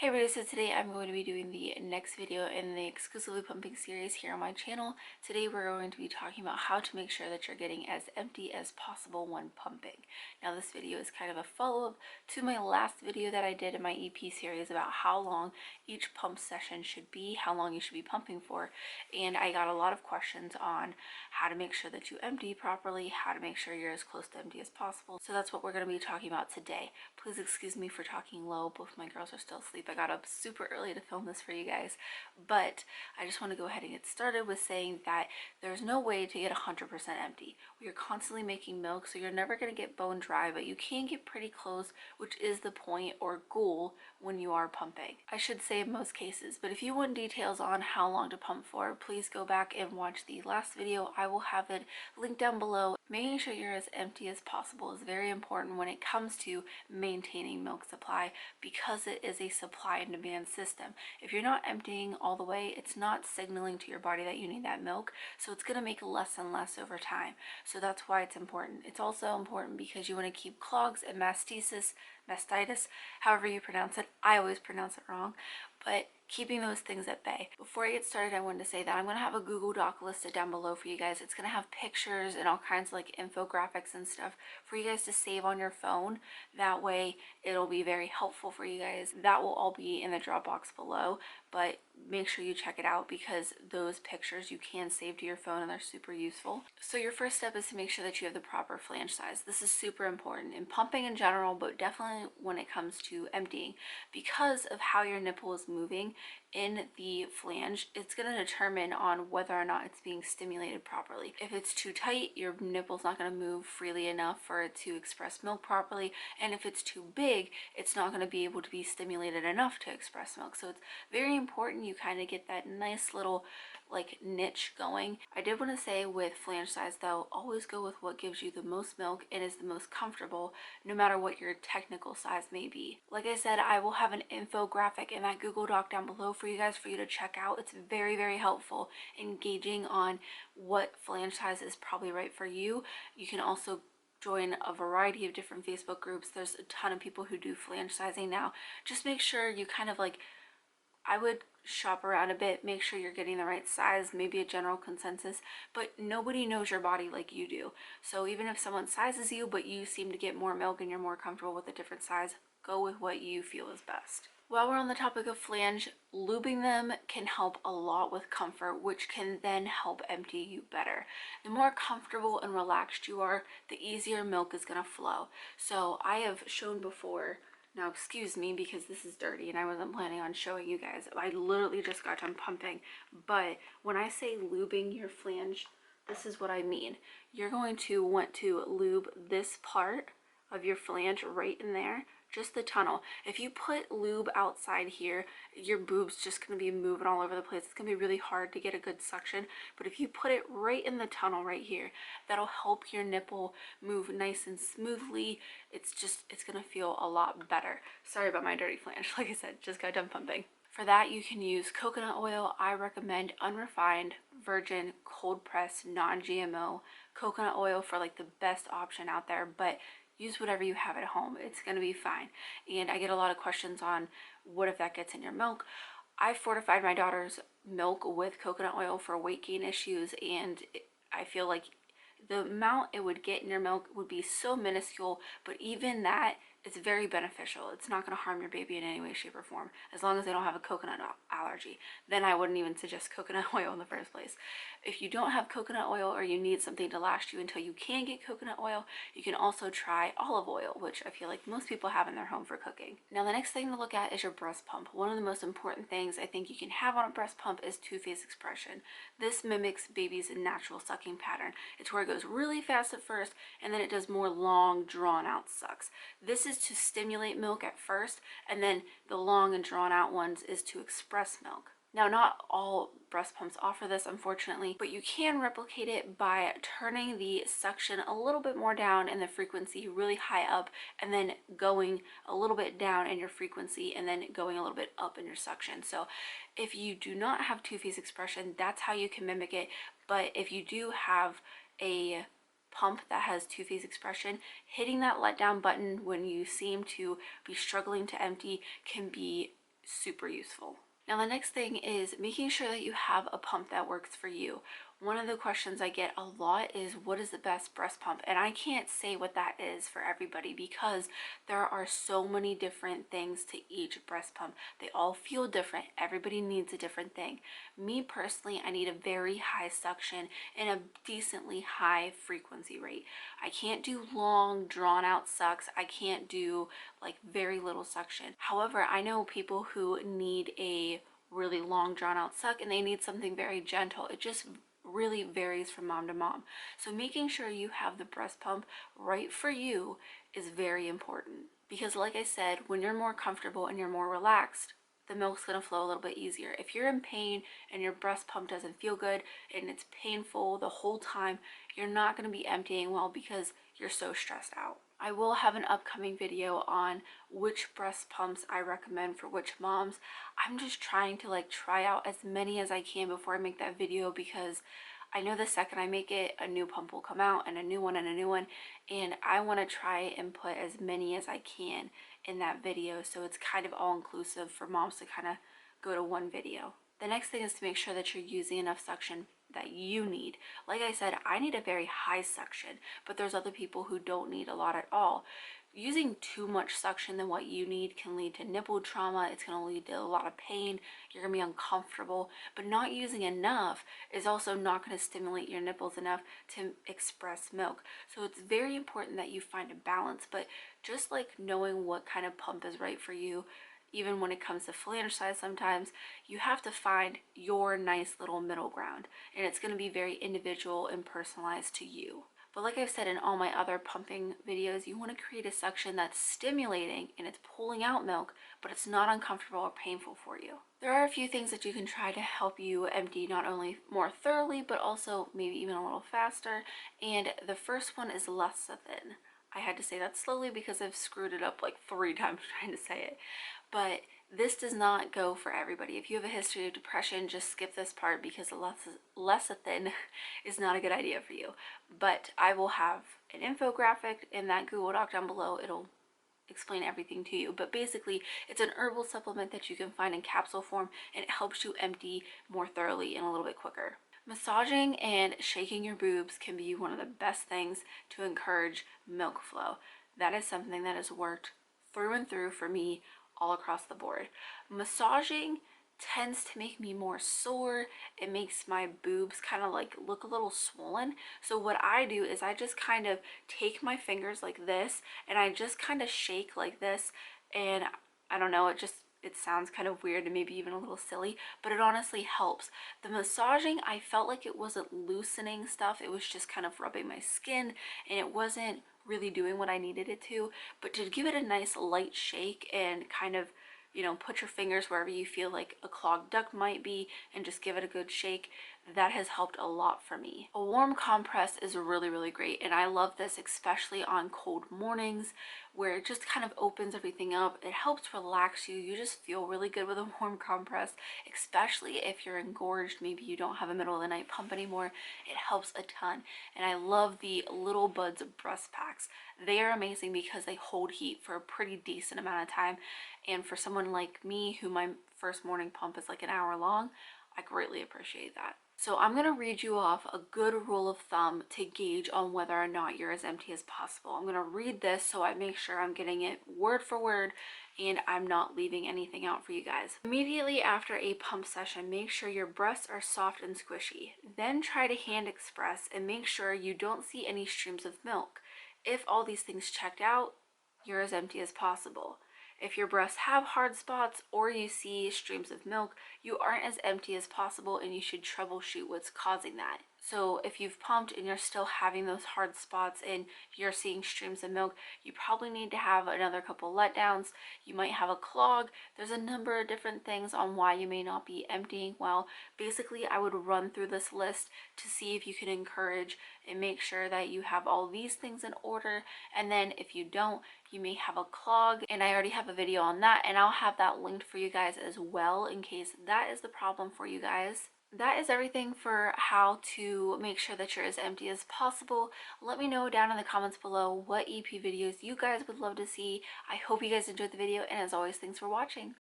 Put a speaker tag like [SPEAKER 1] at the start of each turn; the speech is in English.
[SPEAKER 1] Hey everybody, so today I'm going to be doing the next video in the exclusively pumping series here on my channel. Today we're going to be talking about how to make sure that you're getting as empty as possible when pumping. Now this video is kind of a follow-up to my last video that I did in my EP series about how long each pump session should be, how long you should be pumping for, and I got a lot of questions on how to make sure that you empty properly, how to make sure you're as close to empty as possible. So that's what we're going to be talking about today. Please excuse me for talking low. Both my girls are still asleep. I got up super early to film this for you guys, but I just want to go ahead and get started with saying that there's no way to get 100% empty. We are constantly making milk, so you're never going to get bone dry, but you can get pretty close, which is the point or goal when you are pumping. I should say in most cases, but if you want details on how long to pump for, please go back and watch the last video. I will have it linked down below. Making sure you're as empty as possible is very important when it comes to maintaining milk supply, because it is a supply and demand system. If you're not emptying all the way, it's not signaling to your body that you need that milk, so it's going to make less and less over time. So that's why it's important. It's also important because you want to keep clogs and mastitis, however you pronounce it. I always pronounce it wrong, but keeping those things at bay. Before I get started, I wanted to say that I'm going to have a Google Doc listed down below for you guys. It's going to have pictures and all kinds of like infographics and stuff for you guys to save on your phone. That way it'll be very helpful for you guys. That will all be in the Dropbox below, but make sure you check it out because those pictures you can save to your phone and they're super useful. So your first step is to make sure that you have the proper flange size. This is super important in pumping in general, but definitely when it comes to emptying, because of how your nipple is moving in the flange. It's going to determine on whether or not it's being stimulated properly. If it's too tight, your nipple's not going to move freely enough for it to express milk properly, and if it's too big, it's not going to be able to be stimulated enough to express milk. So it's very important you kind of get that nice little like niche going. I did want to say with flange size though, always go with what gives you the most milk and is the most comfortable, no matter what your technical size may be. Like I said, I will have an infographic in that Google Doc down below for you guys for you to check out. It's very helpful in gauging on what flange size is probably right for you. You can also join a variety of different Facebook groups. There's a ton of people who do flange sizing now. Just make sure you kind of like, I would shop around a bit, make sure you're getting the right size, maybe a general consensus, but nobody knows your body like you do. So even if someone sizes you but you seem to get more milk and you're more comfortable with a different size, go with what you feel is best. While we're on the topic of flange, lubing them can help a lot with comfort, which can then help empty you better. The more comfortable and relaxed you are, the easier milk is going to flow. So I have shown before, now excuse me because this is dirty and I wasn't planning on showing you guys. I literally just got done pumping, but when I say lubing your flange, this is what I mean. You're going to want to lube this part of your flange right in there, just the tunnel. If you put lube outside here, your boob's just going to be moving all over the place. It's going to be really hard to get a good suction, but if you put it right in the tunnel right here, that'll help your nipple move nice and smoothly. It's going to feel a lot better. Sorry about my dirty flange. Like I said, just got done pumping. For that, you can use coconut oil. I recommend unrefined, virgin, cold pressed, non-GMO coconut oil for like the best option out there, but use whatever you have at home. It's going to be fine. And I get a lot of questions on what if that gets in your milk. I fortified my daughter's milk with coconut oil for weight gain issues, and I feel like the amount it would get in your milk would be so minuscule, but even that, it's very beneficial. It's not going to harm your baby in any way, shape, or form, as long as they don't have a coconut allergy. Then I wouldn't even suggest coconut oil in the first place. If you don't have coconut oil or you need something to last you until you can get coconut oil, you can also try olive oil, which I feel like most people have in their home for cooking. Now the next thing to look at is your breast pump. One of the most important things I think you can have on a breast pump is two-phase expression. This mimics baby's natural sucking pattern. It's where it goes really fast at first and then it does more long drawn out sucks. This is to stimulate milk at first, and then the long and drawn out ones is to express milk. Now, not all breast pumps offer this, unfortunately, but you can replicate it by turning the suction a little bit more down in the frequency really high up, and then going a little bit down in your frequency, and then going a little bit up in your suction. So if you do not have two-phase expression, that's how you can mimic it. But if you do have a pump that has two-phase expression, hitting that letdown button when you seem to be struggling to empty can be super useful. Now the next thing is making sure that you have a pump that works for you. One of the questions I get a lot is, what is the best breast pump? And I can't say what that is for everybody because there are so many different things to each breast pump. They all feel different. Everybody needs a different thing. Me personally, I need a very high suction and a decently high frequency rate. I can't do long drawn out sucks. I can't do like very little suction. However, I know people who need a really long drawn out suck and they need something very gentle. It just really varies from mom to mom. So making sure you have the breast pump right for you is very important, because like I said, when you're more comfortable and you're more relaxed, the milk's going to flow a little bit easier. If you're in pain and your breast pump doesn't feel good and it's painful the whole time, you're not going to be emptying well because you're so stressed out. I will have an upcoming video on which breast pumps I recommend for which moms. I'm just trying to like try out as many as I can before I make that video, because I know the second I make it, a new pump will come out and a new one and a new one, and I want to try and put as many as I can in that video, so it's kind of all inclusive for moms to kind of go to one video. The next thing is to make sure that you're using enough suction that you need. Like I said, I need a very high suction, but there's other people who don't need a lot at all. Using too much suction than what you need can lead to nipple trauma. It's going to lead to a lot of pain. You're going to be uncomfortable. But not using enough is also not going to stimulate your nipples enough to express milk. So it's very important that you find a balance. But just like knowing what kind of pump is right for you, even when it comes to flange size, sometimes you have to find your nice little middle ground, and it's going to be very individual and personalized to you. But like I've said in all my other pumping videos, you want to create a suction that's stimulating and it's pulling out milk, but it's not uncomfortable or painful for you. There are a few things that you can try to help you empty not only more thoroughly, but also maybe even a little faster. And the first one is lecithin. I had to say that slowly because I've screwed it up like 3 times trying to say it. But this does not go for everybody. If you have a history of depression, just skip this part because lecithin is not a good idea for you. But I will have an infographic in that Google Doc down below. It'll explain everything to you. But basically, it's an herbal supplement that you can find in capsule form, and it helps you empty more thoroughly and a little bit quicker. Massaging and shaking your boobs can be one of the best things to encourage milk flow. That is something that has worked through and through for me all across the board. Massaging tends to make me more sore. It makes my boobs kind of like look a little swollen. So what I do is I just kind of take my fingers like this and I just kind of shake like this, and I don't know, it sounds kind of weird and maybe even a little silly, but it honestly helps. The massaging, I felt like it wasn't loosening stuff. It was just kind of rubbing my skin, and it wasn't really doing what I needed it to. But to give it a nice light shake and kind of, you know, put your fingers wherever you feel like a clogged duct might be and just give it a good shake, that has helped a lot for me. A warm compress is really, really great, and I love this especially on cold mornings where it just kind of opens everything up. It helps relax you. You just feel really good with a warm compress, especially if you're engorged. Maybe you don't have a middle of the night pump anymore. It helps a ton. And I love the Little Buds breast packs. They are amazing because they hold heat for a pretty decent amount of time. And for someone like me, who my first morning pump is like an hour long, I greatly appreciate that. So I'm going to read you off a good rule of thumb to gauge on whether or not you're as empty as possible. I'm going to read this so I make sure I'm getting it word for word and I'm not leaving anything out for you guys. Immediately after a pump session, make sure your breasts are soft and squishy. Then try to hand express and make sure you don't see any streams of milk. If all these things checked out, you're as empty as possible. If your breasts have hard spots or you see streams of milk, you aren't as empty as possible and you should troubleshoot what's causing that. So if you've pumped and you're still having those hard spots and you're seeing streams of milk, you probably need to have another couple letdowns. You might have a clog. There's a number of different things on why you may not be emptying well. Basically, I would run through this list to see if you can encourage and make sure that you have all these things in order. And then if you don't, you may have a clog, and I already have a video on that, and I'll have that linked for you guys as well in case that is the problem for you guys. That is everything for how to make sure that you're as empty as possible. Let me know down in the comments below what EP videos you guys would love to see. I hope you guys enjoyed the video, and as always, thanks for watching.